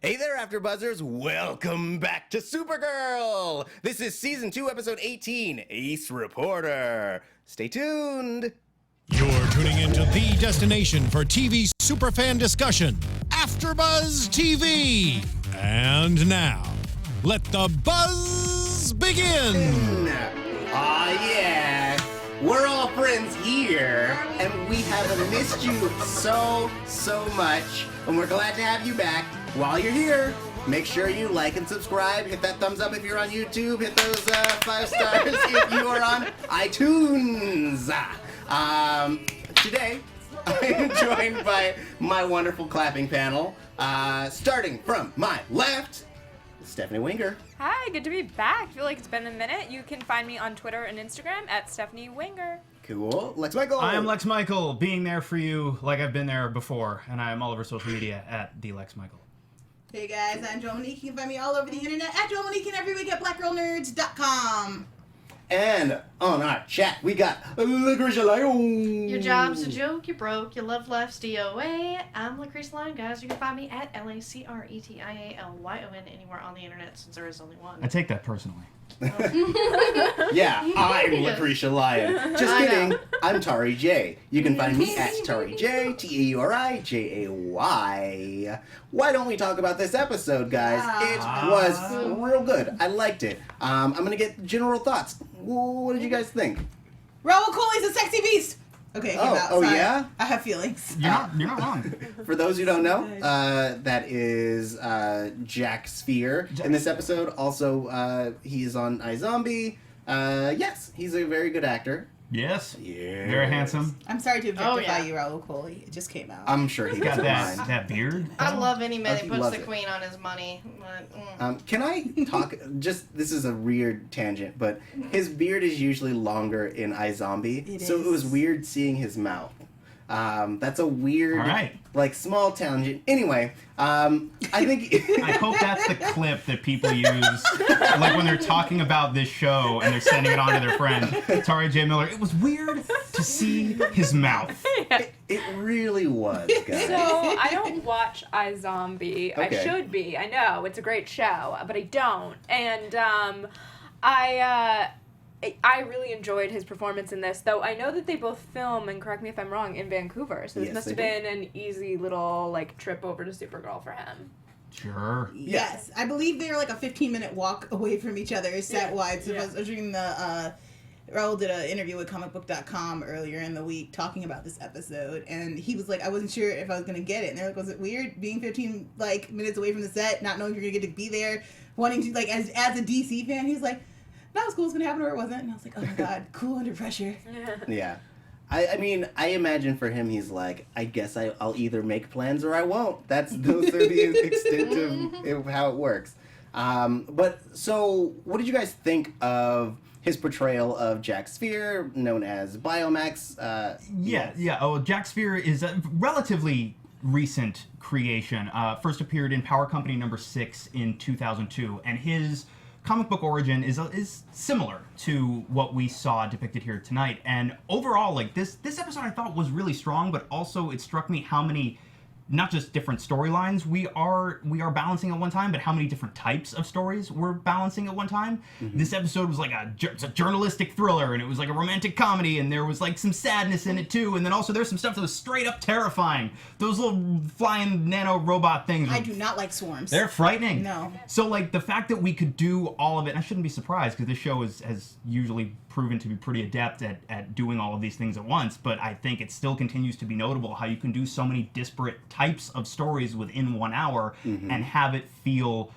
Hey there, AfterBuzzers! Welcome back to Supergirl! This is Season 2, Episode 18, Ace Reporter. Stay tuned! You're tuning into the destination for TV superfan discussion, AfterBuzz TV! And now, let the buzz begin! Yeah! We're all friends here, and we have missed you so much, and we're glad to have you back. While you're here, make sure you like and subscribe. Hit that thumbs up if you're on YouTube. Hit those 5 stars if you are on iTunes. Today, I'm joined by my wonderful clapping panel. Starting from my left, Stephanie Wenger. Hi, good to be back. I feel like it's been a minute. You can find me on Twitter and Instagram at Stephanie Wenger. Cool. Lex Michael. I am Lex Michael, being there for you like I've been there before, and I am all over social media at the Lex Michael. Hey guys, I'm Joelle Monique. You can find me all over the internet at Joelle Monique and every week at blackgirlnerds.com. And on our chat, we got Lacretia Lyon. Your job's a joke, you're broke, your love life's DOA. I'm Lacretia Lyon, guys. You can find me at LACRETIALYON anywhere on the internet since there is only one. I take that personally. Yeah, I'm Lacretia Lyon. Just kidding. I'm Tauri J. You can find me at Tauri J, TAURIJAY. Why don't we talk about this episode, guys? It was real good. I liked it. I'm gonna get general thoughts. What did you guys think? Raul Coley's a sexy beast. Okay, came out. Oh Sorry. yeah? I have feelings. You're not wrong. For those who don't know, that is Jack Sphere in this episode. Also, he is on iZombie. Yes, he's a very good actor. Yes. Yeah. Very handsome. I'm sorry to objectify yeah. you, Raul Coley. It just came out. I'm sure he Got doesn't mind. that beard. I love any man he that puts loves the it. queen on his money. But, Can I talk? This is a weird tangent, but his beard is usually longer in iZombie, It so it was is. weird seeing his mouth. That's a weird, All right. like, small tangent. Anyway, I think... I hope that's the clip that people use, like when they're talking about this show and they're sending it on to their friend, Tauri J. Miller. It was weird to see his mouth. It really was, guys. So, I don't watch iZombie. Okay. I should be. I know. It's a great show, but I don't. And I really enjoyed his performance in this, though I know that they both film, and correct me if I'm wrong, in Vancouver. So this Yes, must have they been an easy little, like, trip over to Supergirl for him. Sure. Yes. I believe they're like a 15-minute walk away from each other set-wide. So I was reading the... Raul did an interview with comicbook.com earlier in the week talking about this episode, and he was like, I wasn't sure if I was going to get it. And they're like, was it weird being 15 minutes away from the set, not knowing if you're going to get to be there, wanting to, like, as a DC fan? He was like, that was cool, it's going to happen or it wasn't. And I was like, oh my god, cool under pressure. Yeah. I mean, I imagine for him, he's like, I guess I'll either make plans or I won't. Those are the extent of how it works. But, so, what did you guys think of his portrayal of Jack Sphere, known as Biomax? Yeah. Oh, Jack Sphere is a relatively recent creation. First appeared in Power Company number 6 in 2002, and his comic book origin is similar to what we saw depicted here tonight. And overall, like this episode, I thought was really strong, but also it struck me how many, not just different storylines we are balancing at one time, but how many different types of stories we're balancing at one time. Mm-hmm. This episode was like it's a journalistic thriller, and it was like a romantic comedy, and there was like some sadness in it too, and then also there's some stuff that was straight up terrifying. Those little flying nano robot things. I do not like swarms. They're frightening. No. So like the fact that we could do all of it, and I shouldn't be surprised because this show has usually proven to be pretty adept at doing all of these things at once, but I think it still continues to be notable how you can do so many disparate types of stories within 1 hour and have it feel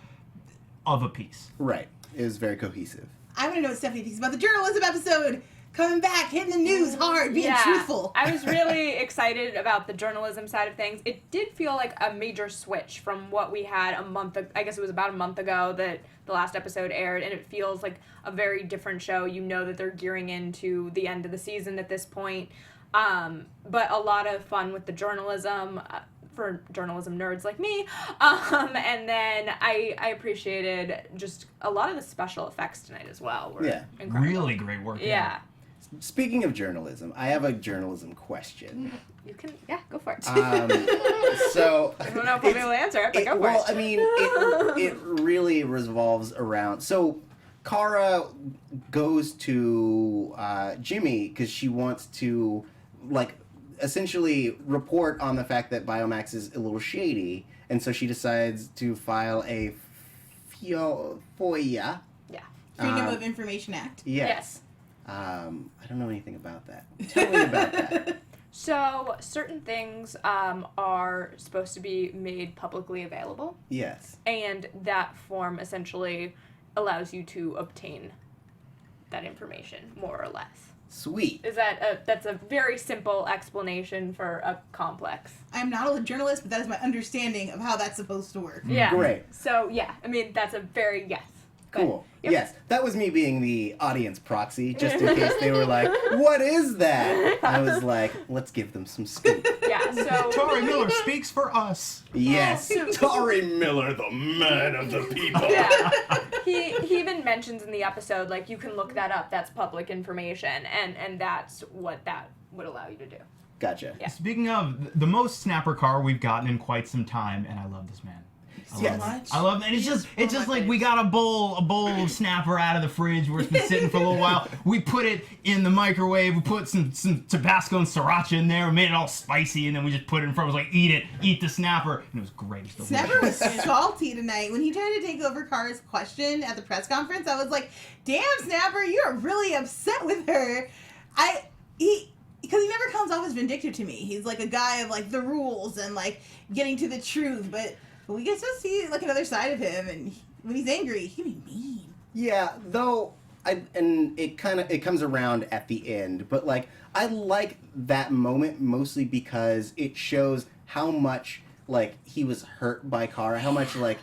of a piece. Right. It was very cohesive. I want to know what Stephanie thinks about the journalism episode. Coming back, hitting the news hard, being truthful. I was really excited about the journalism side of things. It did feel like a major switch from what we had I guess it was about a month ago that the last episode aired, and it feels like a very different show. You know that they're gearing into the end of the season at this point. But a lot of fun with the journalism. For journalism nerds like me. And then I appreciated just a lot of the special effects tonight as well. Were incredible. Really great work. Yeah. Speaking of journalism, I have a journalism question. You can, go for it. So I don't know if I'll be able to answer it, but go for well, it. I mean, it really revolves around. So Kara goes to Jimmy because she wants to, like, essentially report on the fact that Biomax is a little shady, and so she decides to file a FOIA. Yeah. Freedom of Information Act. Yes. I don't know anything about that. Tell me about that. So, certain things are supposed to be made publicly available, Yes. and that form essentially allows you to obtain that information, more or less. Sweet. That's a very simple explanation for a complex. I'm not a journalist, but that is my understanding of how that's supposed to work. Yeah. Great. So, yeah, I mean, that's a very yes. But, Cool. yep. Yes, that was me being the audience proxy, just in case they were like, "What is that?" I was like, "Let's give them some scoop." Yeah, so... Tauri Miller speaks for us. Yes, Oh. Tauri Miller, the man of the people. Yeah. He even mentions in the episode, like, you can look that up, that's public information, and that's what that would allow you to do. Gotcha. Yeah. Speaking of, the most Snapper Carr we've gotten in quite some time, and I love this man. Yes. Much. I love that. It's just like we got a bowl of Snapper out of the fridge where it's been sitting for a little while. We put it in the microwave. We put some Tabasco and sriracha in there. We made it all spicy, and then we just put it in front of us like, eat the Snapper, and it was great. It was Snapper was delicious. salty tonight. When he tried to take over Kara's question at the press conference, I was like, damn, Snapper, you're really upset with her. Because he never comes off as vindictive to me. He's like a guy of like the rules and like getting to the truth, but we get to see like another side of him, and when he's angry, he can be mean. Yeah, though, it comes around at the end, but like I like that moment mostly because it shows how much like he was hurt by Kara, how much like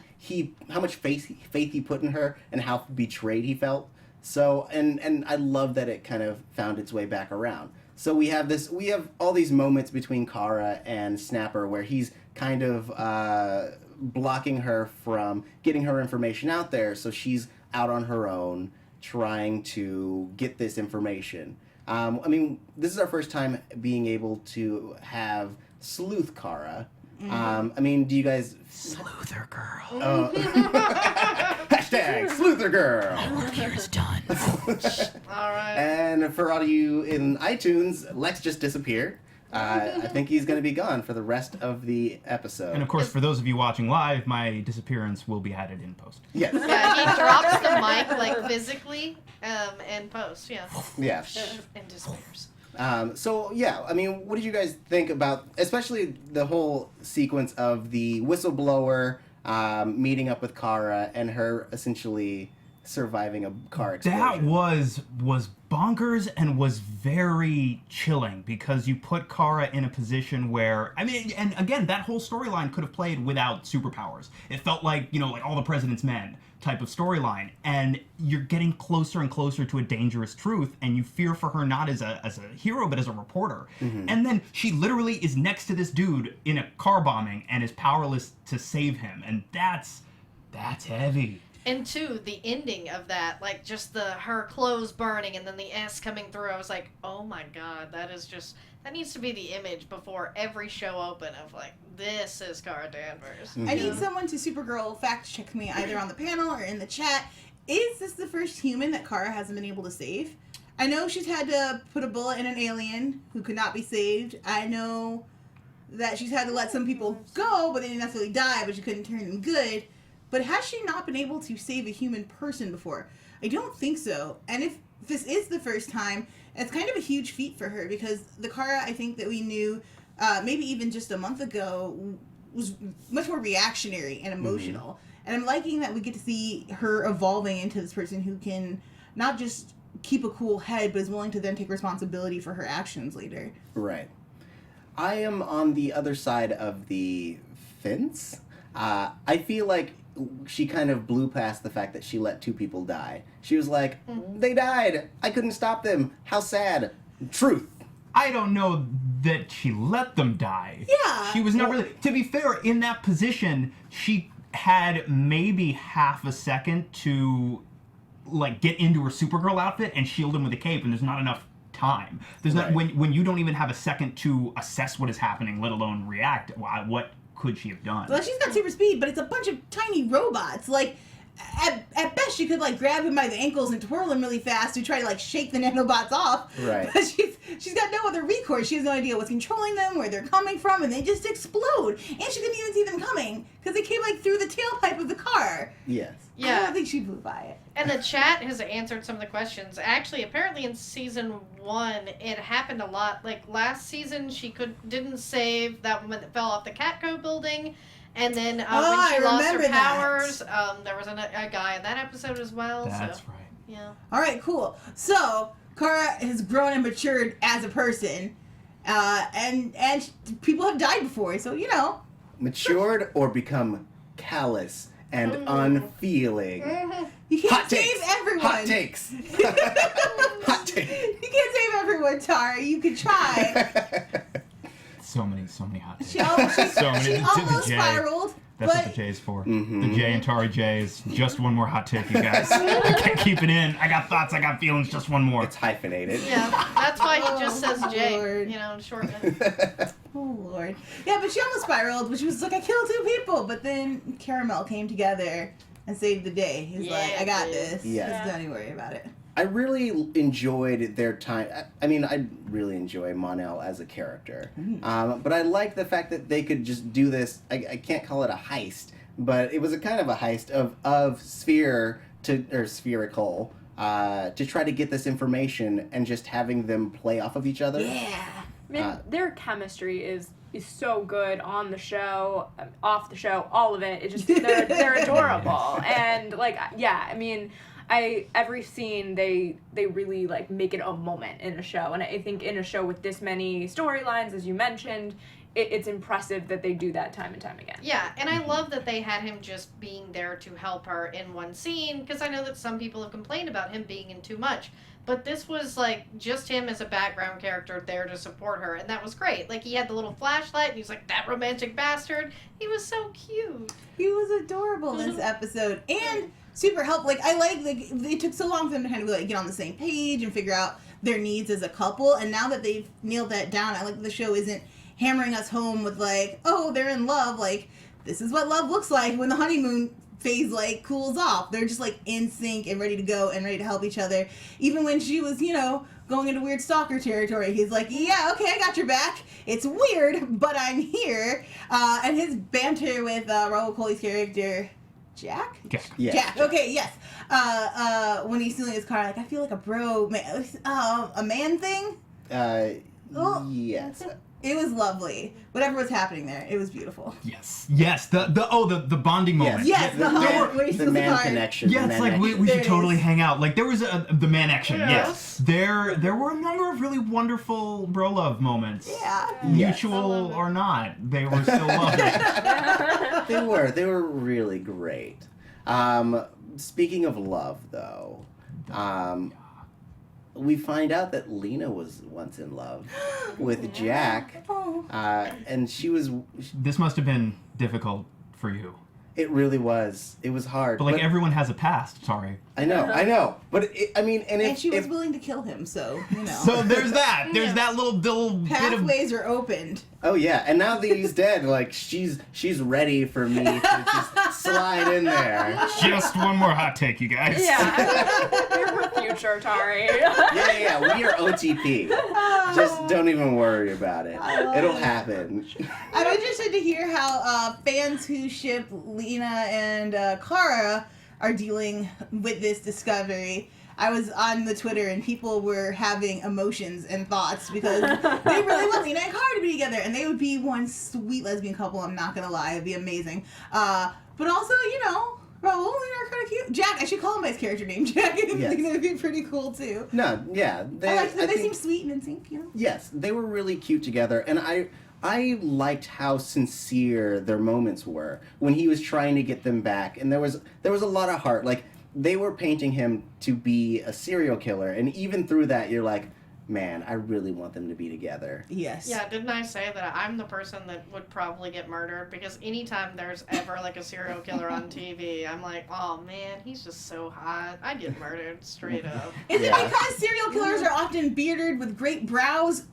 how much faith he put in her, and how betrayed he felt. So and I love that it kind of found its way back around. So we have all these moments between Kara and Snapper where he's kind of blocking her from getting her information out there, so she's out on her own trying to get this information. I mean, this is our first time being able to have Sleuth Kara. I mean, do you guys... Sleuther girl. Hashtag Sleuther Girl. Work here is done. All right. And for all of you in iTunes, Lex just disappeared. I think he's going to be gone for the rest of the episode. And of course, for those of you watching live, my disappearance will be added in post. Yes. Yeah, he drops the mic like physically and posts. Yeah. Yeah. And disappears. So yeah, I mean, what did you guys think about, especially the whole sequence of the whistleblower meeting up with Kara and her essentially surviving a car explosion? That was bonkers and was very chilling because you put Kara in a position where, I mean, and again, that whole storyline could have played without superpowers. It felt like, like All the President's Men type of storyline, and you're getting closer and closer to a dangerous truth, and you fear for her not as a hero but as a reporter. Mm-hmm. And then she literally is next to this dude in a car bombing and is powerless to save him, and that's heavy. And two, the ending of that, like just her clothes burning and then the S coming through, I was like, oh my god, that needs to be the image before every show open of like, this is Kara Danvers. Mm-hmm. I need someone to Supergirl fact check me either on the panel or in the chat. Is this the first human that Kara hasn't been able to save? I know she's had to put a bullet in an alien who could not be saved. I know that she's had to let some people go, but they didn't necessarily die, but she couldn't turn them good. But has she not been able to save a human person before? I don't think so. And if this is the first time, it's kind of a huge feat for her because the Kara I think that we knew maybe even just a month ago was much more reactionary and emotional. Mm-hmm. And I'm liking that we get to see her evolving into this person who can not just keep a cool head, but is willing to then take responsibility for her actions later. Right. I am on the other side of the fence. I feel like she kind of blew past the fact that she let two people die. She was like, they died. I couldn't stop them. How sad. Truth. I don't know that she let them die. Yeah. She was not really... To be fair, in that position, she had maybe half a second to, like, get into her Supergirl outfit and shield him with a cape, and there's not enough time. There's not Right. when you don't even have a second to assess what is happening, let alone react. What could she have done? Well, she's got super speed, but it's a bunch of tiny robots. Like, at best, she could, like, grab him by the ankles and twirl him really fast to try to, like, shake the nanobots off. Right. But she's got no other recourse. She has no idea what's controlling them, where they're coming from, and they just explode. And she couldn't even see them coming, because they came, like, through the tailpipe of the car. Yes. I Yeah. don't think she blew by it. And the chat has answered some of the questions. Actually, apparently in season 1, it happened a lot. Like last season, she didn't save that woman that fell off the Catco building. And then when I she lost her remember that. powers, there was a guy in that episode as well. That's so, right. yeah. All right, cool. So, Kara has grown and matured as a person, and people have died before, so, you know. Matured or become callous and unfeeling. You can't Hot save takes. everyone. Hot takes. Hot takes. You can't save everyone, Tara. You could try. So many hot takes. She almost J. spiraled, That's but what the J is for. Mhm. The J and Tauri J is just one more hot take, you guys. I can't keep it in. I got thoughts, I got feelings, just one more. It's hyphenated. Yeah, that's why he just says J, Lord. you know, shorten it. oh Lord, yeah. But she almost spiraled, but she was like, I killed 2 people. But then Caramel came together and saved the day. He's like, I got this. Yes. Don't even worry about it. I really enjoyed their time. I mean, I really enjoy Mon-El as a character. But I like the fact that they could just do this. I can't call it a heist, but it was a kind of a heist of spherical to try to get this information and just having them play off of each other. Yeah. I mean, their chemistry is so good on the show, off the show, all of it. It's just they're adorable, and like I mean, every scene they really like make it a moment in a show, and I think in a show with this many storylines, as you mentioned, it's impressive that they do that time and time again. Yeah, and I love that they had him just being there to help her in one scene, because I know that some people have complained about him being in too much. But this was, like, just him as a background character there to support her, and that was great. Like, he had the little flashlight, and he's like, that romantic bastard. He was so cute. He was adorable this episode, and super helpful. Like, it took so long for them to kind of, like, get on the same page and figure out their needs as a couple, and now that they've nailed that down, I like that the show isn't hammering us home with, like, oh, they're in love, like, this is what love looks like when the honeymoon phase, like, cools off. They're just, like, in sync and ready to go and ready to help each other. Even when she was, you know, going into weird stalker territory, he's like, yeah, okay, I got your back. It's weird, but I'm here. And his banter with Raul Coley's character, Jack? Yeah. Jack, okay, yes. When he's stealing his car, like, I feel like a bro, a man thing? Oh. Yes. It was lovely. Whatever was happening there, it was beautiful. Yes. The bonding moment. Yes, the hug where he The steals the man car. connection. Yeah, the it's man like we connection. should There it totally is. hang out. Like there was the man action. Yes. Yes. There were a number of really wonderful bro love moments. Yeah. Yes. Mutual or not, they were still lovely. They were really great. Speaking of love, though, we find out that Lena was once in love with Jack, Oh. and she was. This must have been difficult for you. It really was. It was hard. But like everyone has a past, Tauri. I know. But I mean, and And she was if willing to kill him, so, you know. So there's that. There's that little bit of Pathways are opened. oh yeah, and now that he's dead, like she's ready for me to just slide in there. just one more hot take, you guys. Yeah, you're her future, Tauri. Yeah, we are OTP. Just don't even worry about it. It'll happen. I'm interested to hear how fans who ship Lena and Kara are dealing with this discovery. I was on the Twitter and people were having emotions and thoughts because they really want Lena and Kara to be together, and they would be one sweet lesbian couple. I'm not gonna lie, it'd be amazing. But also, you know, Raul and Lena are kind of cute. Jack, I should call him by his character name. Jack and Yes. Lena would be pretty cool too. No, yeah. I like that. They think- seem sweet and in sync, you know. Yes, they were really cute together, and I liked how sincere their moments were when he was trying to get them back, and there was a lot of heart. Like they were painting him to be a serial killer, and even through that, you're like, man, I really want them to be together. Yes. Yeah, didn't I say that I'm the person that would probably get murdered? Because anytime there's ever like a serial killer on TV, I'm like, oh man, he's just so hot. I'd get murdered straight up. Is Yeah. it because serial killers are often bearded with great brows,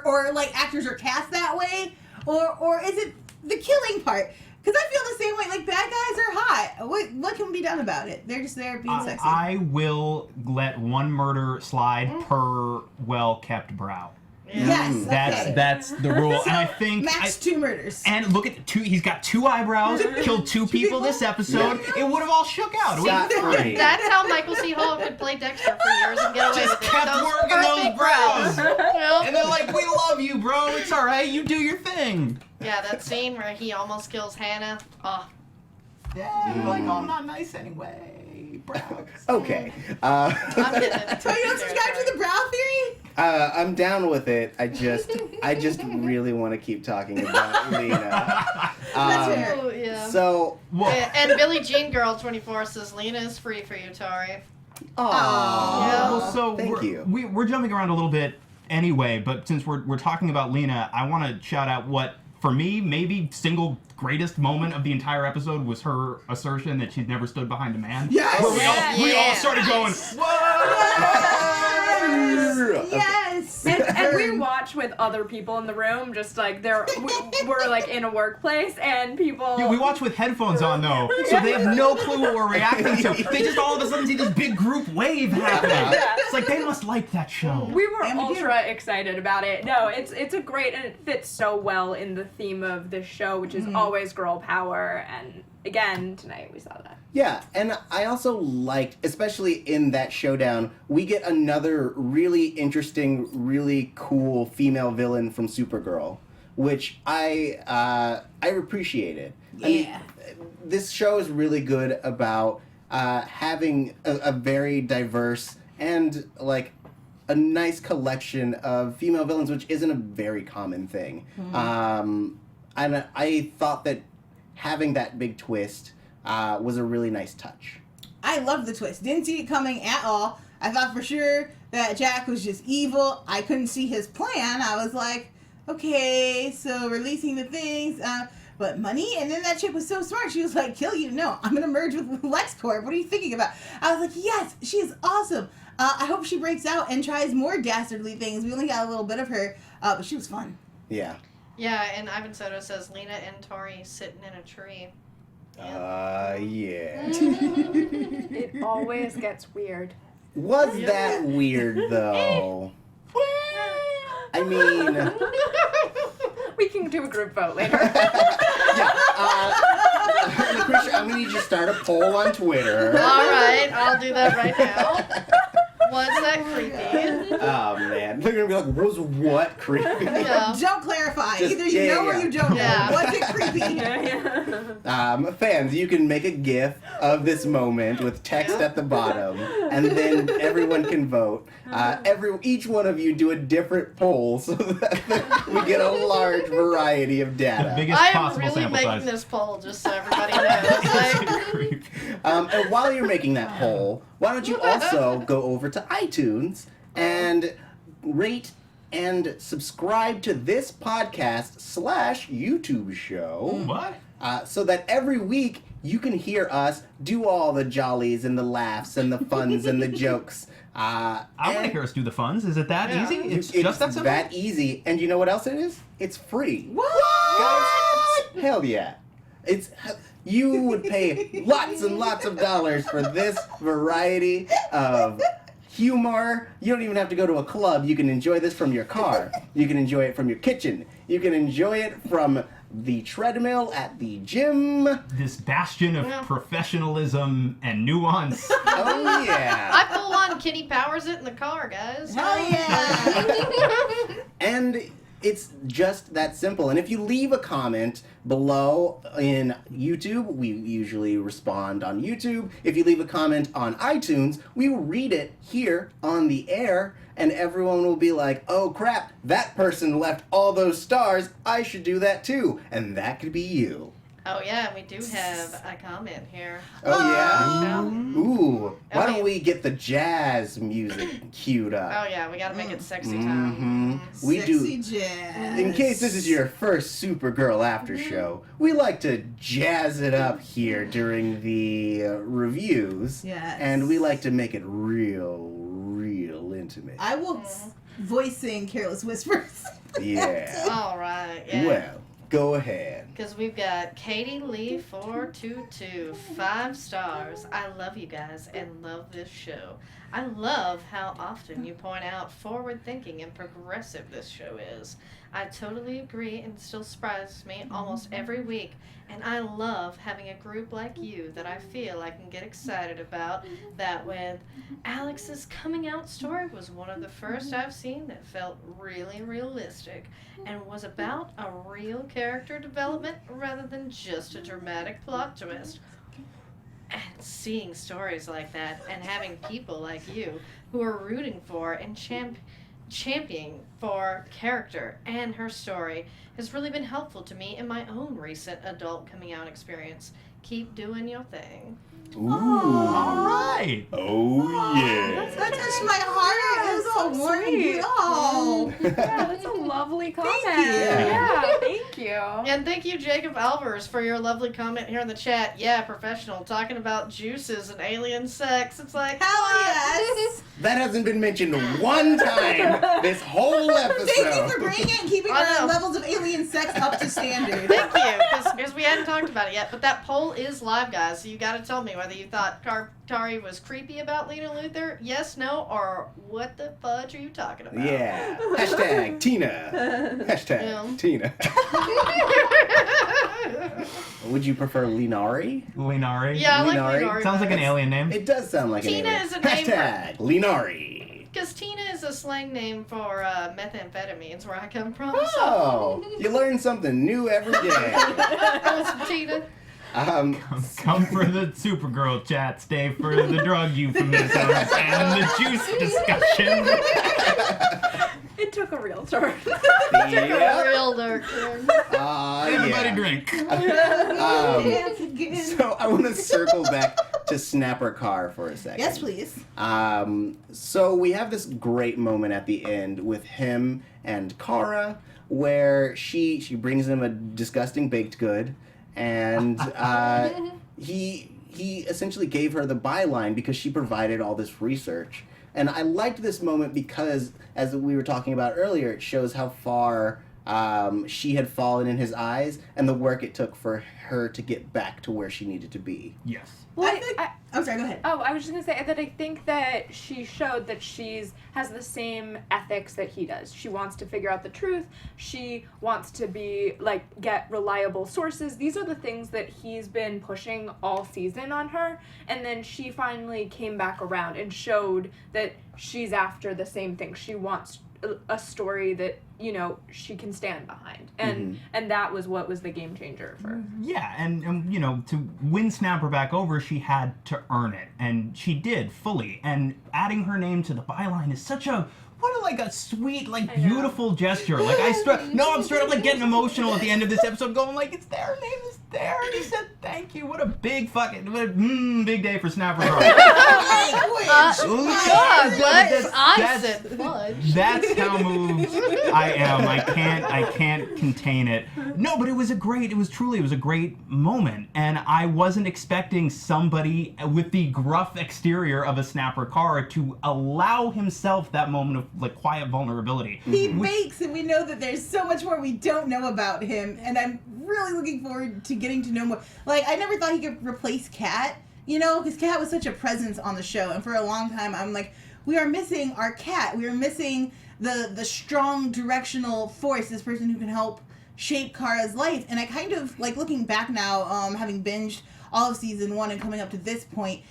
or like actors are cast that way, or is it the killing part? Because I feel the same way. Like, bad guys are hot. What can be done about it? They're just there being sexy. I will let one murder slide per well-kept brow. Yeah. Yes. Okay. That's the rule, and I think Max 2 murders. And look at he's got 2 eyebrows, killed 2 people this episode. It would have all shook out. Scot-free. That's how Michael C. Hall could play Dexter for years and get away with it. Kept Those working those perfect brows. Yep. And they're like, we love you, bro. It's all right. You do your thing. Yeah, that scene where he almost kills Hannah. Oh, Yeah, you're like, oh, I'm not nice anyway. Brows. Okay. I'm getting it. So you don't subscribe to the brow theory? I'm down with it. I just really want to keep talking about Lena. That's fair. Oh, yeah. So, And Billie Jean Girl 24 says Lena is free for you, Tauri. aw. Well, so Thank you. We're jumping around a little bit anyway, but since we're talking about Lena, I want to shout out what, for me, maybe single greatest moment of the entire episode was her assertion that she'd never stood behind a man. Yes! Where we all Yeah. started going, whoa! Yes! And we watch with other people in the room, just like we're like in a workplace, and people. Yeah, we watch with headphones on though, so they have no clue what we're reacting to. They just all of a sudden see this big group wave happening. Yeah. It's like they must like that show. We were And we do. ultra excited about it. No, it's a great, and it fits so well in the theme of this show, which is always girl power. And again, tonight we saw that. Yeah, and I also liked, especially in that showdown, we get another really interesting, really cool female villain from Supergirl, which I appreciated. I mean, this show is really good about having a very diverse and like a nice collection of female villains, which isn't a very common thing. And I thought that having that big twist was a really nice touch. I love the twist. Didn't see it coming at all. I thought for sure that Jack was just evil. I couldn't see his plan. I was like, okay, so releasing the things, but money? And then that chick was so smart. She was like, kill you? No, I'm going to merge with LexCorp. What are you thinking about? I was like, yes, she is awesome. I hope she breaks out and tries more dastardly things. We only got a little bit of her, but she was fun. Yeah. Yeah, and Ivan Soto says Lena and Tauri sitting in a tree. Yeah. It always gets weird. Was that weird, though? I mean... We can do a group vote later. Lacretia, I'm going to need you to start a poll on Twitter. All right, I'll do that right now. Was that creepy? Oh, man. They're going to be like, was what creepy? Yeah. Don't clarify. Just- Either you yeah, know or yeah. you don't Yeah. know. Was it creepy? Fans, you can make a GIF of this moment with text at the bottom, and then everyone can vote. Each one of you do a different poll so that we get a large variety of The data. biggest I am possible really sample making size. this poll just so everybody knows. Like, And while you're making that poll, why don't you also go over to iTunes and rate and subscribe to this podcast / YouTube show. What? So that every week you can hear us do all the jollies and the laughs and the funs and the jokes. I want to hear us do the funds. Is it that Yeah. easy? It's just that simple? that easy. And you know what else it is? It's free. What? Guys, hell yeah. You would pay lots and lots of dollars for this variety of humor. You don't even have to go to a club. You can enjoy this from your car. You can enjoy it from your kitchen. You can enjoy it from the treadmill at the gym. This bastion of Yeah. professionalism and nuance. Oh yeah. I full on Kitty powers it in the car, guys. Hell yeah. And it's just that simple. And if you leave a comment below in YouTube, we usually respond on YouTube. If you leave a comment on iTunes, we will read it here on the air, and everyone will be like, oh crap, that person left all those stars, I should do that too. And that could be you. Oh yeah, we do have a comment here. Oh, yeah? Um, Ooh. Why Okay. don't we get the jazz music queued up? Oh yeah, we gotta make it sexy time. Mhm. We Sexy do. jazz. In case this is your first Supergirl after show, we like to jazz it up here during the reviews. Yes. And we like to make it real intimate. I will voice sing Careless Whispers. Yeah. All right. Yeah. Well, go ahead. Because we've got Katie Lee 422, 5 stars. I love you guys and love this show. I love how often you point out forward thinking and progressive this show is. I totally agree and still surprises me almost every week. And I love having a group like you that I feel I can get excited about. That when Alex's coming out story was one of the first I've seen that felt really realistic and was about a real character development rather than just a dramatic plot twist. And seeing stories like that and having people like you who are rooting for and championing for character and her story has really been helpful to me in my own recent adult coming out experience. Keep doing your thing. Ooh. All right. Oh, yeah. That touched my heart. It was all so warm and sweet. good. Oh. Yeah, that's a lovely comment. Thank you. Yeah, thank you. And thank you, Jacob Alvers, for your lovely comment here in the chat. Yeah, professional, talking about juices and alien sex. It's like, Hell yes. That hasn't been mentioned one time this whole episode. Thank you for bringing it and keeping I our know. levels of alien sex up to standard. Thank you, because we hadn't talked about it yet, but that poll is live, guys, so you gotta tell me whether you thought Tauri was creepy about Lena Luthor, yes, no, or what the fudge are you talking about? Yeah. Hashtag Tina. Hashtag Yeah. Tina. Would you prefer Linari? Linari. Yeah, I like Linari. Linari. Sounds like an alien name. It does sound like Tina an alien. is a name for- Hashtag Linari. Because Tina is a slang name for methamphetamines, where I come from. Oh, you learn something new every day. So, Tina. Come for the Supergirl chat, stay for the drug euphemisms and the juice discussion. It took a real turn. Yeah. Real dark turn. Everybody Yeah. drink. Dance again. So I want to circle back to Snapper Carr for a second. Yes, please. So we have this great moment at the end with him and Kara, where she brings him a disgusting baked good, and he essentially gave her the byline because she provided all this research. And I liked this moment because, as we were talking about earlier, it shows how far she had fallen in his eyes and the work it took for her to get back to where she needed to be. Yes. Well, I'm sorry, go ahead. I was just gonna say that I think that she showed that has the same ethics that he does. She wants to figure out the truth. She wants to get reliable sources. These are the things that he's been pushing all season on her. And then she finally came back around and showed that she's after the same thing. She wants a story that, she can stand behind. And that was what was the game changer for her. Yeah, and to win Snapper back over, she had to earn it, and she did fully. And adding her name to the byline is such a a sweet, beautiful gesture. I'm straight up getting emotional at the end of this episode, going it's there, her name is there, and he said thank you. What a big big day for Snapper Carr. God bless. I said fudge. That's how moved I am. I can't contain it. No, but it was a great moment, and I wasn't expecting somebody with the gruff exterior of a Snapper Carr to allow himself that moment of quiet vulnerability. He bakes, and we know that there's so much more we don't know about him, and I'm really looking forward to getting to know more. I never thought he could replace Kat, because Kat was such a presence on the show, and for a long time I'm we are missing our Kat. We are missing the strong directional force, this person who can help shape Kara's life. And I kind of, looking back now, having binged all of season 1 and coming up to this point,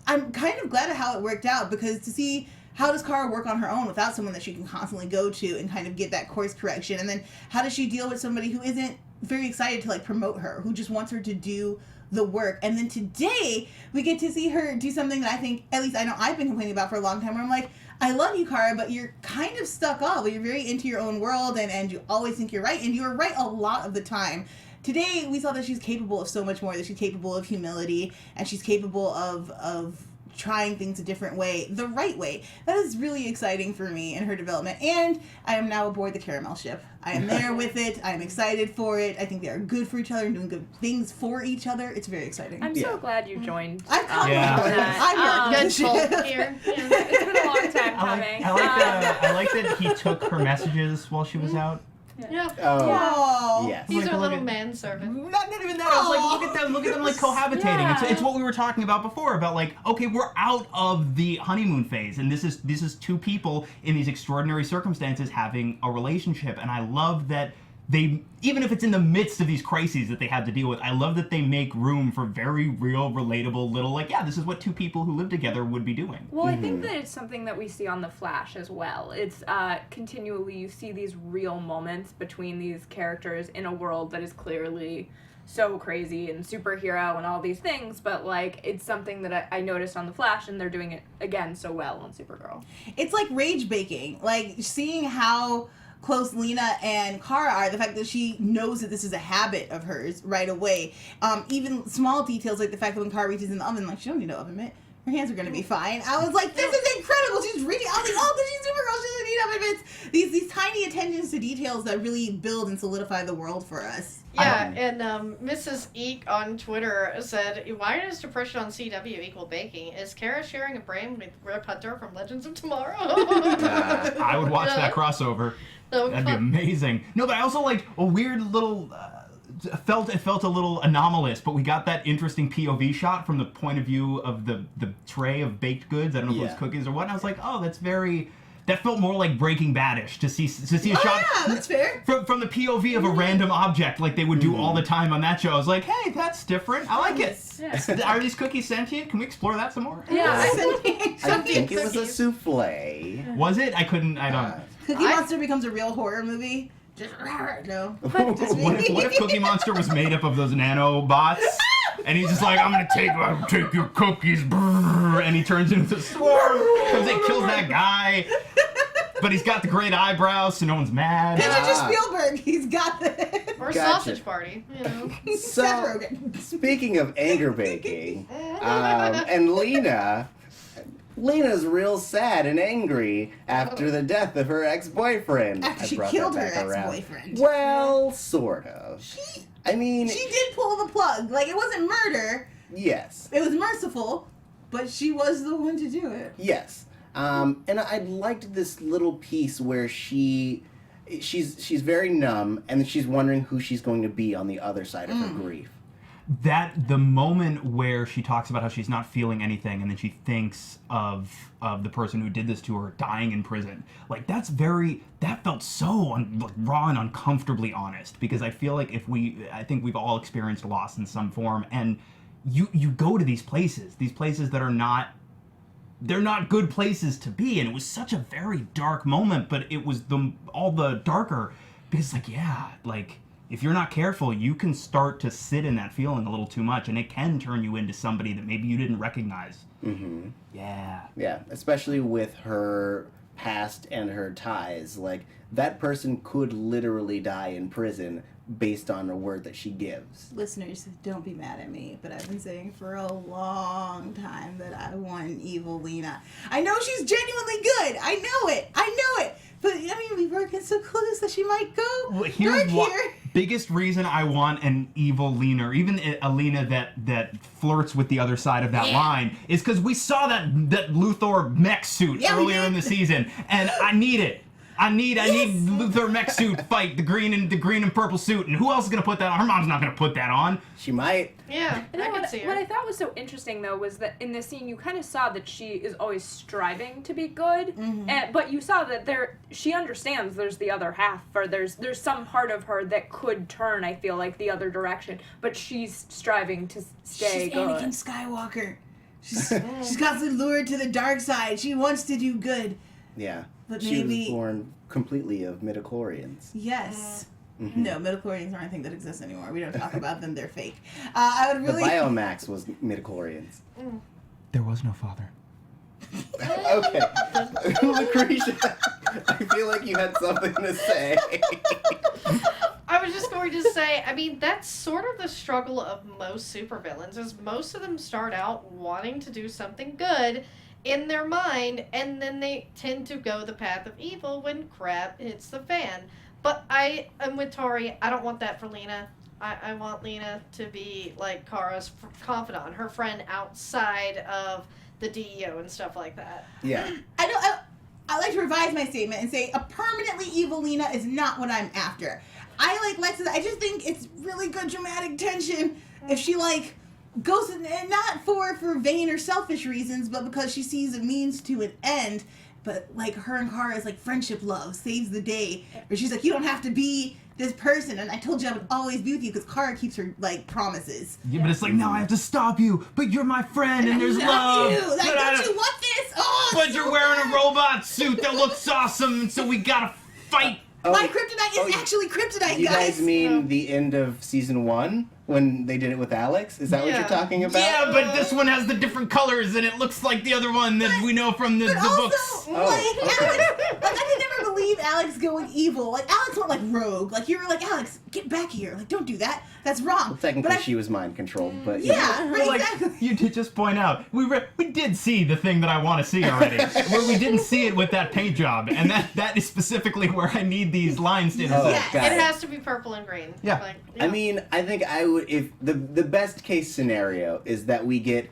I'm kind of glad at how it worked out, because to see how does Kara work on her own without someone that she can constantly go to and kind of get that course correction? And then how does she deal with somebody who isn't very excited to promote her, who just wants her to do the work? And then today we get to see her do something that I think, at least I know I've been complaining about for a long time, where I'm I love you, Kara, but you're kind of stuck up. You're very into your own world, and you always think you're right, and you're right a lot of the time. today we saw that she's capable of so much more, that she's capable of humility, and she's capable of trying things a different way, the right way. That is really exciting for me in her development. And I am now aboard the Caramel ship. I am there with it. I am excited for it. I think they are good for each other and doing good things for each other. It's very exciting. I'm so glad you joined. I've come Yeah. on that. I'm Good the ship. folk here. It's been a long time coming. I like that he took her messages while she was out. Yeah. Oh. Yes. He's Like, our look little at- manservant. Not even that. I was like, look at them like cohabitating. Yeah. It's what we were talking about before about like, okay, we're out of the honeymoon phase, and this is two people in these extraordinary circumstances having a relationship, and I love that they, even if it's in the midst of these crises that they have to deal with, I love that they make room for very real, relatable little, like, yeah, this is what two people who live together would be doing. Well, I think that it's something that we see on The Flash as well. It's continually, you see these real moments between these characters in a world that is clearly so crazy and superhero and all these things, but like it's something that I noticed on The Flash, and they're doing it again so well on Supergirl. It's like rage baking. Like seeing how close Lena and Kara are, the fact that she knows that this is a habit of hers right away. Even small details like the fact that when Kara reaches in the oven, like she don't need no oven mitt. Her hands are gonna be fine. I was like, this is incredible. She's reaching. I was like, oh, but she's Supergirl. She doesn't need oven mitts. These tiny attentions to details that really build and solidify the world for us. Yeah, and Mrs. Eek on Twitter said, why does depression on CW equal baking? Is Kara sharing a brain with Rip Hunter from Legends of Tomorrow? I would watch that crossover. That'd be amazing. No, but I also like a weird little. It felt a little anomalous, but we got that interesting POV shot from the point of view of the tray of baked goods. I don't know if it was cookies or what. And I was like, oh, that's very. That felt more like Breaking Bad-ish to see a shot Yeah, that's fair. from the POV of a random object like they would do all the time on that show. I was like, hey, that's different. I like it. Yeah. Are these cookies sentient? Can we explore that some more? Yeah, I think it was a cookies. souffle. Was it? I don't. Cookie Monster becomes a real horror movie. Just no. Just What if Cookie Monster was made up of those nanobots? And he's just like, I'm gonna take your cookies, brrr, and he turns into a swarm because it kills that guy. But he's got the great eyebrows, so no one's mad. It's just Spielberg. He's got the. Or Gotcha. Sausage Party, you know. Seth So, Rogen. speaking of anger baking, and Lena's real sad and angry after the death of her ex-boyfriend. After I she brought killed that her back around. ex-boyfriend. Well, sort of. I mean, She did pull the plug. Like, it wasn't murder. yes. It was merciful, but she was the one to do it. Yes. And I liked this little piece where she's very numb, and she's wondering who she's going to be on the other side of her grief. That the moment where she talks about how she's not feeling anything, and then she thinks of the person who did this to her dying in prison. Like that felt so raw and uncomfortably honest, because I feel like I think we've all experienced loss in some form, and you go to these places that are not. They're not good places to be, and it was such a very dark moment, but it was all the darker because if you're not careful, you can start to sit in that feeling a little too much, and it can turn you into somebody that maybe you didn't recognize. Mm-hmm. Yeah. Yeah, especially with her past and her ties. Like, that person could literally die in prison based on a word that she gives. Listeners, don't be mad at me, but I've been saying for a long time that I want evil Lena. I know she's genuinely good. I know it. But, I mean, we were so close that she might go Well, here's dark what here. biggest reason I want an evil Lena, or even a Lena that flirts with the other side of that line, is because we saw that Luthor mech suit earlier in the season, and I need it. I need Luthor mech suit fight the green and purple suit, and who else is gonna put that on? Her mom's not gonna put that on. She might. Yeah, And I then can see her. what I thought was so interesting, though, was that in this scene you kind of saw that she is always striving to be good, but you saw that she understands there's the other half, or there's some part of her that could turn, I feel like, the other direction, but she's striving to stay She's good. Anakin Skywalker. She's constantly lured to the dark side. She wants to do good. Yeah. But she maybe- was born completely of midichlorians. Yes. Mm-hmm. No, midichlorians aren't a thing that exists anymore. We don't talk about them. They're fake. I would The really... Biomax was midichlorians. There was no father. Okay. Lacretia, I feel like you had something to say. I was just going to say, I mean, that's sort of the struggle of most supervillains, is most of them start out wanting to do something good in their mind, and then they tend to go the path of evil when crap hits the fan. But I am with Tauri. I don't want that for Lena. I want Lena to be like Kara's confidant, her friend outside of the DEO and stuff like that. Yeah. I like to revise my statement and say a permanently evil Lena is not what I'm after. I like Lex's. I just think it's really good dramatic tension if she like goes, and not for vain or selfish reasons, but because she sees a means to an end. But like her and Kara's like friendship love saves the day, where she's like, you don't have to be this person, and I told you I would always be with you, because Kara keeps her like promises. Yeah, but it's like, no, I have to stop you, but you're my friend, and there's love. You. Like, don't you want this? Oh, but you're wearing a robot suit that looks awesome, so we gotta fight. My kryptonite is actually kryptonite, You guys. guys mean the end of season 1 when they did it with Alex? Is that what you're talking about? Yeah, but this one has the different colors, and it looks like the other one that we know from the also, books. like, okay. Alex, like, I could never believe Alex going evil. Like, Alex went like rogue. Like, you were like, Alex, get back here. Like, don't do that. That's wrong. Well, technically, she was mind controlled, but Yeah, right, Like, exactly. you did just point out, we did see the thing that I want to see already, where we didn't see it with that paint job, and that is specifically where I need these lines to intersect. Yes. got It has to be purple and green. Yeah. Like, I mean, I think I would, if the best case scenario is that we get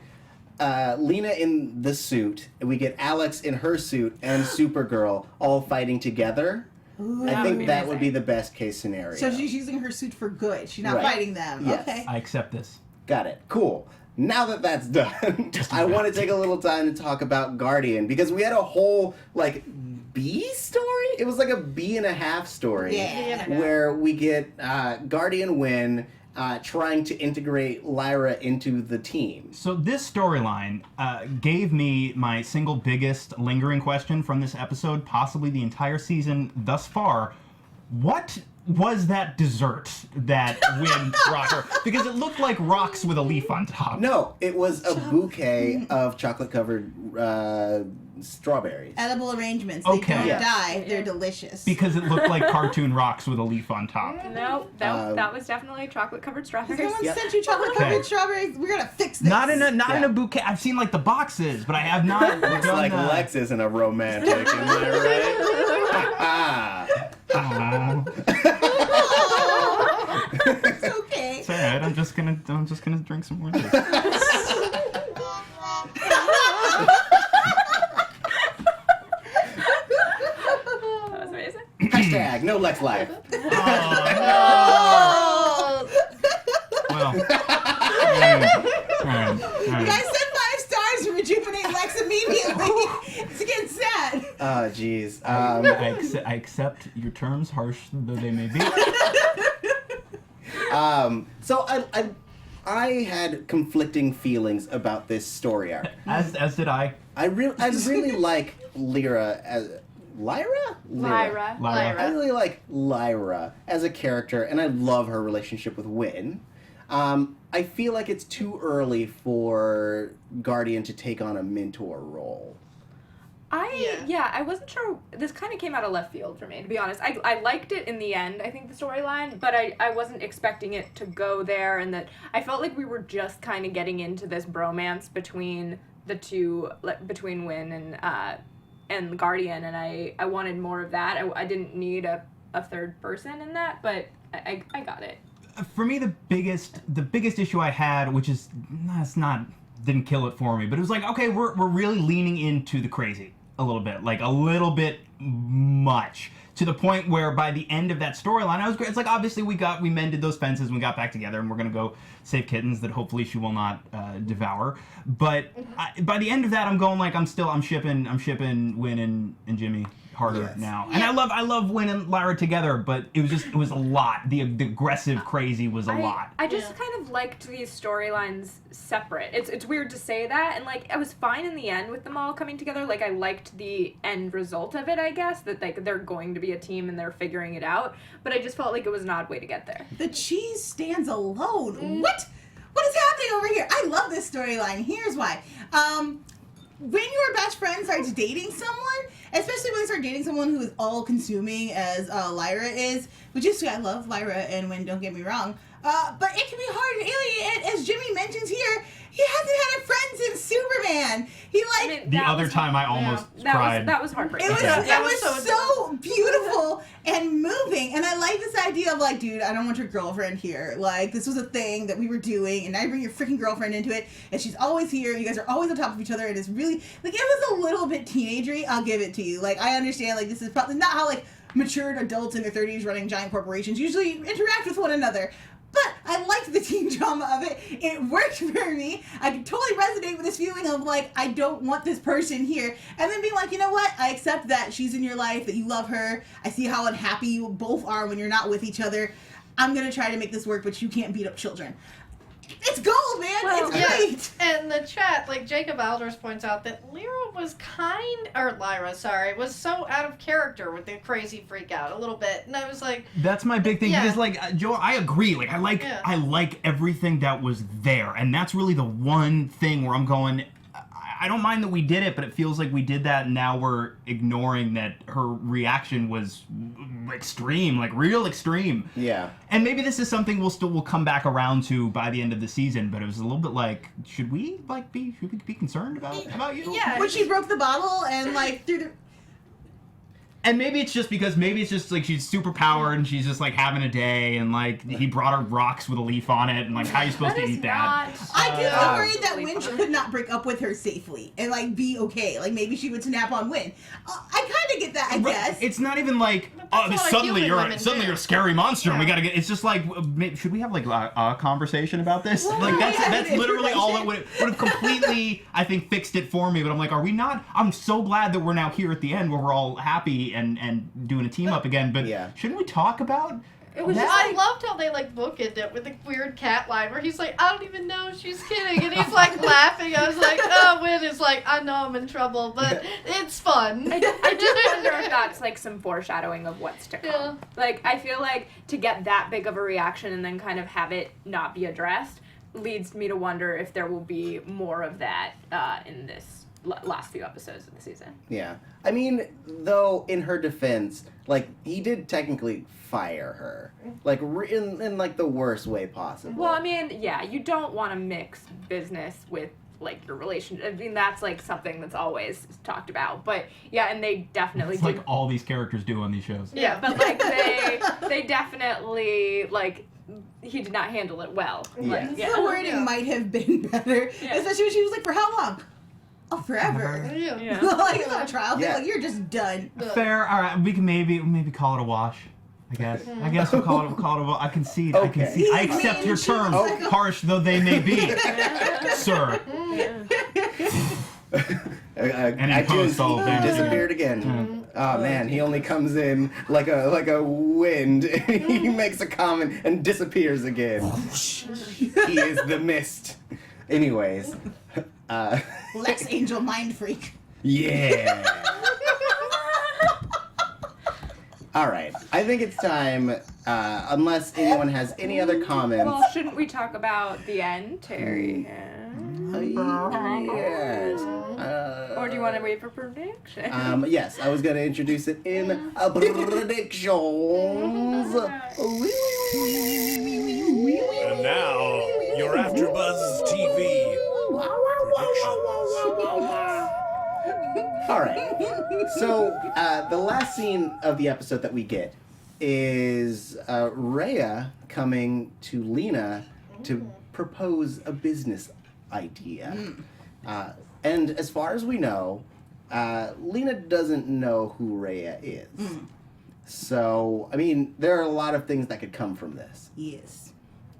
Lena in the suit, and we get Alex in her suit, and Supergirl all fighting together. Ooh. I think that would be amazing. the best case scenario. So she's using her suit for good. She's not Right. fighting them. Yes. Okay. I accept this. Got it. Cool. Now that that's done, I want to take a little time to talk about Guardian, because we had a whole, like, B story? It was like a B&a-half story. Yeah. Where we get Guardian Wynn trying to integrate Lyra into the team. So this storyline gave me my single biggest lingering question from this episode, possibly the entire season thus far. What was that dessert that Wynn brought her? Because it looked like rocks with a leaf on top. No, it was a bouquet of chocolate-covered strawberries. Edible arrangements. Okay. They don't Yes. die. They're delicious. Because it looked like cartoon rocks with a leaf on top. No, that was definitely chocolate-covered strawberries. Someone Yep. sent you chocolate-covered Okay. strawberries. We're gonna fix this. Not in a Yeah. bouquet. I've seen like the boxes, but I have not. Looks done like the... Lex isn't a romantic, am I right? It's okay. It's alright. I'm just gonna drink some more. Of this. That was amazing. Hashtag no Lex life. Oh. Well. Alright. You guys said 5 stars to rejuvenate Lex immediately. It's getting sad. Oh, jeez. I accept your terms, harsh though they may be. So I had conflicting feelings about this story arc. As did I. I really like Lyra as Lyra. Lyra. I really like Lyra as a character, and I love her relationship with Wynn. I feel like it's too early for Guardian to take on a mentor role. I wasn't sure. This kind of came out of left field for me, to be honest. I liked it in the end, I think, the storyline, but I wasn't expecting it to go there, and that I felt like we were just kind of getting into this bromance between the two, between Wynn and Guardian, and I wanted more of that. I didn't need a third person in that, but I got it. For me, the biggest issue I had, which is didn't kill it for me, but it was like, okay, we're really leaning into the crazy a little bit much, to the point where by the end of that storyline, I was great. It's like, obviously we mended those fences and we got back together, and we're gonna go save kittens that hopefully she will not devour. But by the end of that, I'm going like, I'm shipping Wynn and Jimmy harder Yes. now. And I love Wynn and Lyra together, but it was a lot. The aggressive crazy was a lot. I just kind of liked these storylines separate. It's weird to say that, and like I was fine in the end with them all coming together. Like I liked the end result of it, I guess, that like they're going to be a team and they're figuring it out. But I just felt like it was an odd way to get there. The cheese stands alone. What is happening over here? I love this storyline. Here's why. when your best friend starts dating someone, especially when they start dating someone who is all-consuming as Lyra is, which is, I love Lyra and Wynn, don't get me wrong, but it can be hard and alien, and as Jimmy mentions here, he hasn't had a friend since Superman. The other time I almost cried. That was heartbreaking. It was so beautiful and moving, and I like this idea of like, dude, I don't want your girlfriend here. Like, this was a thing that we were doing, and now you bring your freaking girlfriend into it, and she's always here. You guys are always on top of each other, and it's really like it was a little bit teenagery. I'll give it to you. Like, I understand. Like, this is probably not how like matured adults in their 30s running giant corporations usually interact with one another. But I liked the teen drama of it. It worked for me. I could totally resonate with this feeling of like, I don't want this person here. And then being like, you know what? I accept that she's in your life, that you love her. I see how unhappy you both are when you're not with each other. I'm going to try to make this work, but you can't beat up children. It's gold, man. Well, it's great. And the chat, like Jacob Alders points out that Lyra was was so out of character with the crazy freak out a little bit. And I was like, that's my big thing because like Joe, I agree. Like I like everything that was there, and that's really the one thing where I'm going, I don't mind that we did it, but it feels like we did that and now we're ignoring that her reaction was extreme, like real extreme. Yeah. And maybe this is something we'll come back around to by the end of the season, but it was a little bit like, should we be concerned about you? Yeah. When she broke the bottle and like threw the... And maybe it's just like she's super powered and she's just like having a day and like he brought her rocks with a leaf on it and like how are you supposed to eat that? I did get worried that Wynn could not break up with her safely and like be okay. Like maybe she would snap on Wynn. I kind of get that, I guess. It's not even like suddenly you're a scary monster and we gotta get. It's just like should we have like a conversation about this? Well, like that's literally all it would have completely I think fixed it for me. But I'm like, are we not? I'm so glad that we're now here at the end where we're all happy and doing a team up again. But shouldn't we talk about? It was I loved how they like bookended it with the weird cat line where he's like, I don't even know she's kidding, and he's like laughing. I was like, oh, Wynn is like, I know I'm in trouble, but it's fun. I do wonder if that's like some foreshadowing of what's to come. Yeah. Like I feel like to get that big of a reaction and then kind of have it not be addressed leads me to wonder if there will be more of that in this last few episodes of the season. Yeah. I mean, though, in her defense, like, he did technically fire her. Like, in like, the worst way possible. Well, I mean, yeah, you don't want to mix business with, like, your relationship. I mean, that's, like, something that's always talked about. But, yeah, and they definitely It's like all these characters do on these shows. Yeah, but, like, they definitely, like... He did not handle it well. Yeah. Like, The wording might have been better. Yeah. Especially when she was like, for how long? Oh, forever. Yeah. Like, it's not a trial. Yeah. Like, you're just done. Fair. All right. We can maybe call it a wash. I guess we'll call it a wash. I concede. Okay. I concede. I accept your terms, harsh though they may be, sir. And in post, I'll avenge disappeared again. Oh man, he only comes in like a wind. He makes a comment and disappears again. He is the mist. Anyways, Lex Angel Mind Freak. yeah. All right, I think it's time. Unless anyone has any other comments. Well, shouldn't we talk about the end, Terry? Yes. Or do you want to wait for prediction? Yes, I was going to introduce it in predictions. And now, your AfterBuzz TV All right. So, the last scene of the episode that we get is Rhea coming to Lena to propose a business idea. And as far as we know, Lena doesn't know who Rhea is. So, I mean, there are a lot of things that could come from this. Yes.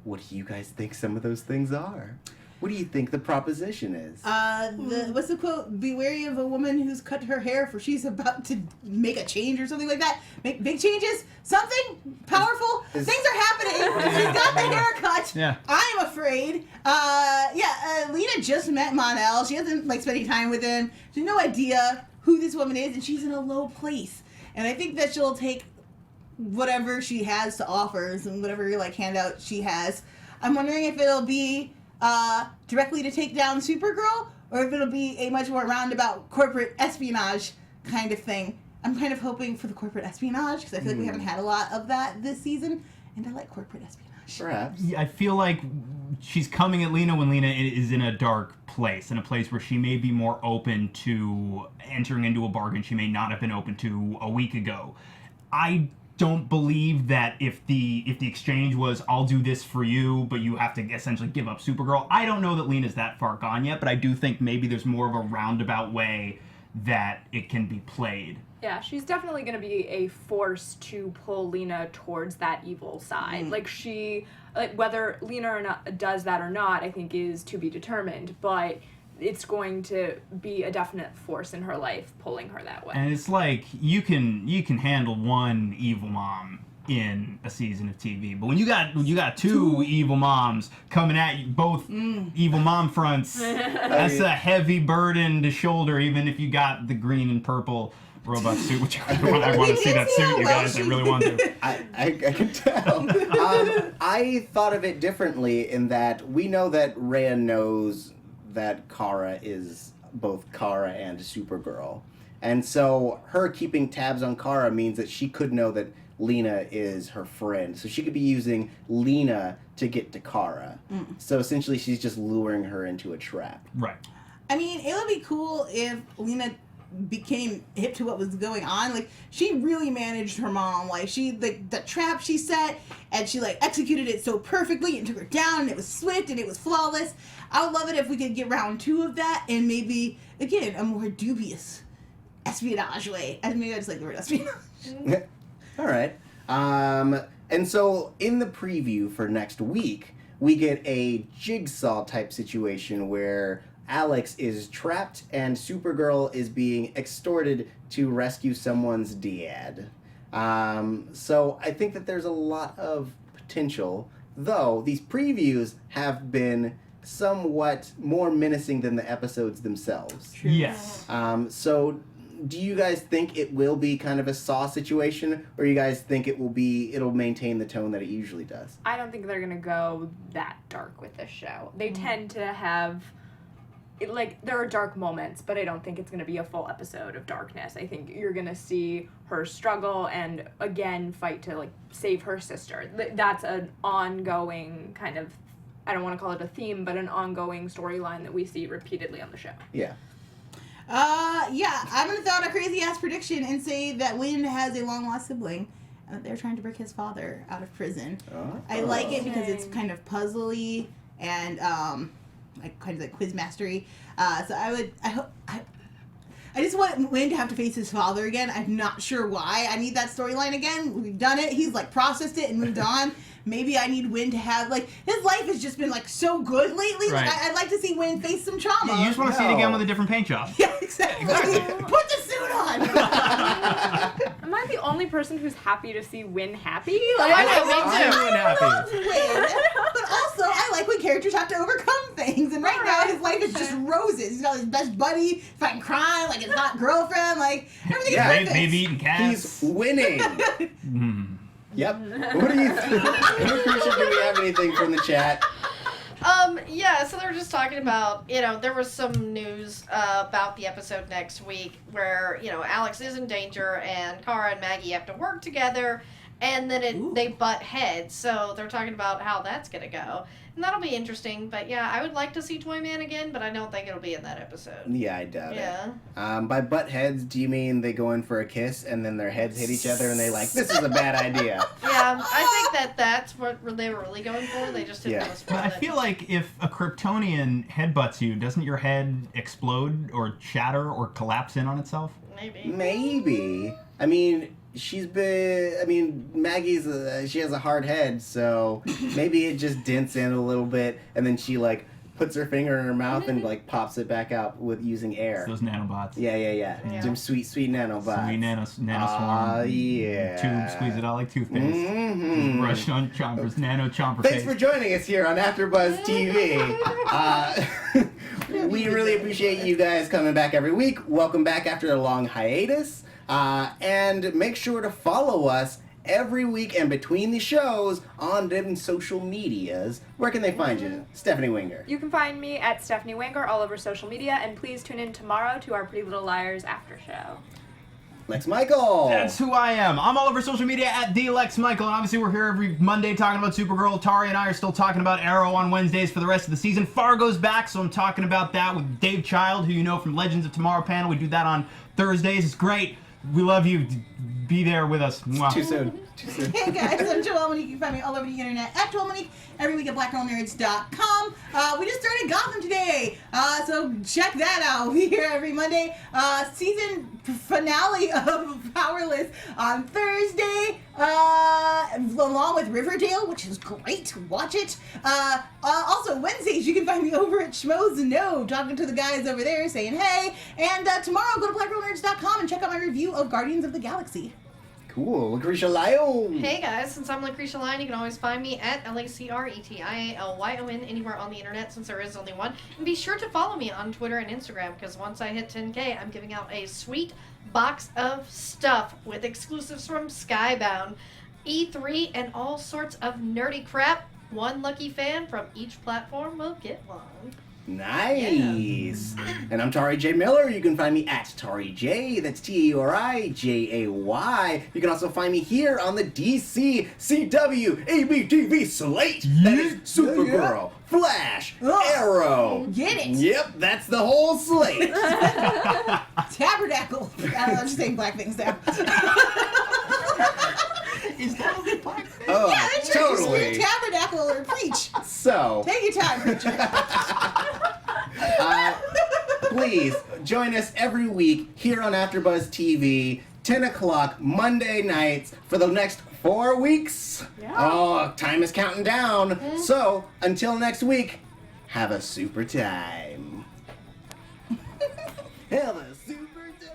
What do you guys think some of those things are? What do you think the proposition is? What's the quote? Be wary of a woman who's cut her hair for she's about to make a change or something like that. Make big changes? Something powerful? Things are happening. She's got the haircut. Yeah. I'm afraid. Lena just met Mon-El. She hasn't like spending time with him. She has no idea who this woman is, and she's in a low place. And I think that she'll take whatever she has to offer and whatever like handout she has. I'm wondering if it'll be directly to take down Supergirl, or if it'll be a much more roundabout corporate espionage kind of thing. I'm kind of hoping for the corporate espionage because I feel like we haven't had a lot of that this season, and I like corporate espionage. Perhaps. Yeah, I feel like she's coming at Lena when Lena is in a dark place, in a place where she may be more open to entering into a bargain she may not have been open to a week ago. I don't believe that if the exchange was I'll do this for you, but you have to essentially give up Supergirl. I don't know that Lena's that far gone yet, but I do think maybe there's more of a roundabout way that it can be played. Yeah, she's definitely going to be a force to pull Lena towards that evil side. Whether Lena does that or not, I think is to be determined, but it's going to be a definite force in her life pulling her that way. And it's like you can handle one evil mom in a season of TV, but when you got two evil moms coming at you, both evil mom fronts, that's a heavy burden to shoulder, even if you got the green and purple robot suit, which I want to see that suit, you guys. I really want to. I can tell. I thought of it differently in that we know that Rhea knows that Kara is both Kara and Supergirl. And so her keeping tabs on Kara means that she could know that Lena is her friend. So she could be using Lena to get to Kara. So essentially she's just luring her into a trap. Right. I mean, it would be cool if Lena became hip to what was going on. Like, she really managed her mom. Like, the trap she set, and she, executed it so perfectly and took her down, and it was swift, and it was flawless. I would love it if we could get round 2 of that, and maybe, again, a more dubious espionage way. Maybe I just like the word espionage. All right. And so in the preview for next week, we get a jigsaw type situation where Alex is trapped and Supergirl is being extorted to rescue someone's dad. So I think that there's a lot of potential, though these previews have been somewhat more menacing than the episodes themselves. Yes. So do you guys think it will be kind of a Saw situation, or you guys think it'll maintain the tone that it usually does? I don't think they're going to go that dark with this show. They tend to have... there are dark moments, but I don't think it's going to be a full episode of darkness. I think you're going to see her struggle and, again, fight to, save her sister. That's an ongoing kind of, I don't want to call it a theme, but an ongoing storyline that we see repeatedly on the show. Yeah. I'm going to throw out a crazy-ass prediction and say that Lynn has a long-lost sibling. They're trying to break his father out of prison. I like it because it's kind of puzzly and, kind of like quiz mastery. So I just want Wayne to have to face his father again. I'm not sure why. I need that storyline again. We've done it. He's processed it and moved on. Maybe I need Wynn to have his life has just been so good lately. Right. I'd like to see Wynn face some trauma. Yeah, you just want to see it again with a different paint job. Yeah, exactly. Put the suit on. Am I the only person who's happy to see Wynn happy? I love Wynn, but also I like when characters have to overcome things. And right now his life is just roses. He's got his best buddy fighting crime, his hot girlfriend, everything is perfect. Maybe eating cats. He's winning. Yep. What do you think? Lacretia, do we have anything from the chat? So they were just talking about, there was some news about the episode next week where, Alex is in danger and Kara and Maggie have to work together, and then they butt heads. So they're talking about how that's going to go. And that'll be interesting. But yeah, I would like to see Toy Man again, but I don't think it'll be in that episode. Yeah, I doubt it. By butt heads, do you mean they go in for a kiss and then their heads hit each other and they this is a bad idea? Yeah, I think that's what they were really going for. They just didn't want to spoil But I feel like if a Kryptonian headbutts you, doesn't your head explode or shatter or collapse in on itself? Maybe. I mean... Maggie's she has a hard head, so maybe it just dents in a little bit, and then she puts her finger in her mouth and pops it back out with using air. Those nanobots. Yeah. Them sweet nanobots. Sweet nanoswarm. Yeah. Tube, squeeze it out like toothpaste. Mm-hmm. Brush on Chomper's nano chomper Thanks face. for joining us here on AfterBuzz TV. We really appreciate you guys coming back every week. Welcome back after a long hiatus. And make sure to follow us every week and between the shows on them social medias. Where can they find you, Stephanie Wenger? You can find me at Stephanie Wenger all over social media, and please tune in tomorrow to our Pretty Little Liars after show. Lex Michael. That's who I am. I'm all over social media at the Lex Michael, and obviously we're here every Monday talking about Supergirl. Tauri and I are still talking about Arrow on Wednesdays for the rest of the season. Fargo's back, so I'm talking about that with Dave Child, who you know from Legends of Tomorrow panel. We do that on Thursdays. It's great. We love you. Be there with us. Mwah. Too soon. Hey guys, I'm Joelle Monique. You can find me all over the internet at Joelle Monique, every week at blackgirlnerds.com. We just started Gotham today, so check that out. We're here every Monday. Season finale of Powerless on Thursday, along with Riverdale, which is great. Watch it. Also, Wednesdays, you can find me over at Schmoes No, talking to the guys over there, saying hey. And tomorrow, go to blackgirlnerds.com and check out my review of Guardians of the Galaxy. Cool. Lacretia Lyon. Hey guys, since I'm Lacretia Lyon, you can always find me at LACRETIALYON anywhere on the internet since there is only one. And be sure to follow me on Twitter and Instagram because once I hit 10K, I'm giving out a sweet box of stuff with exclusives from Skybound, E3, and all sorts of nerdy crap. One lucky fan from each platform will get one. Nice. And I'm Tauri J. Miller. You can find me at Tauri J. That's TAURIJAY. You can also find me here on the DC CW ABTV slate. That is Supergirl, Flash, Arrow. Get it. Yep, that's the whole slate. Tabernacle. I'm just saying black things now. Is that a black thing? Oh, Yeah, that's right. totally. Just tabernacle or preach. So, Take your time, preacher. please join us every week here on AfterBuzz TV, 10 o'clock Monday nights for the next 4 weeks. Yeah. Oh, time is counting down. So, until next week, have a super time. Have a super time.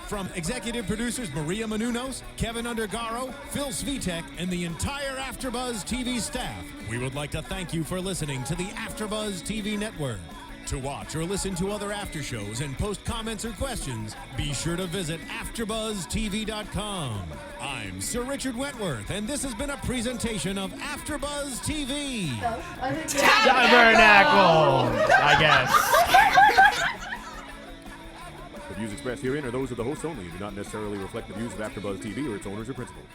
From executive producers Maria Menounos, Kevin Undergaro, Phil Svitek, and the entire AfterBuzz TV staff, we would like to thank you for listening to the AfterBuzz TV network. To watch or listen to other after shows and post comments or questions, be sure to visit AfterBuzzTV.com. I'm Sir Richard Wentworth, and this has been a presentation of AfterBuzz TV. Tabernacle, I guess. The views expressed herein are those of the hosts only and do not necessarily reflect the views of AfterBuzz TV or its owners or principals.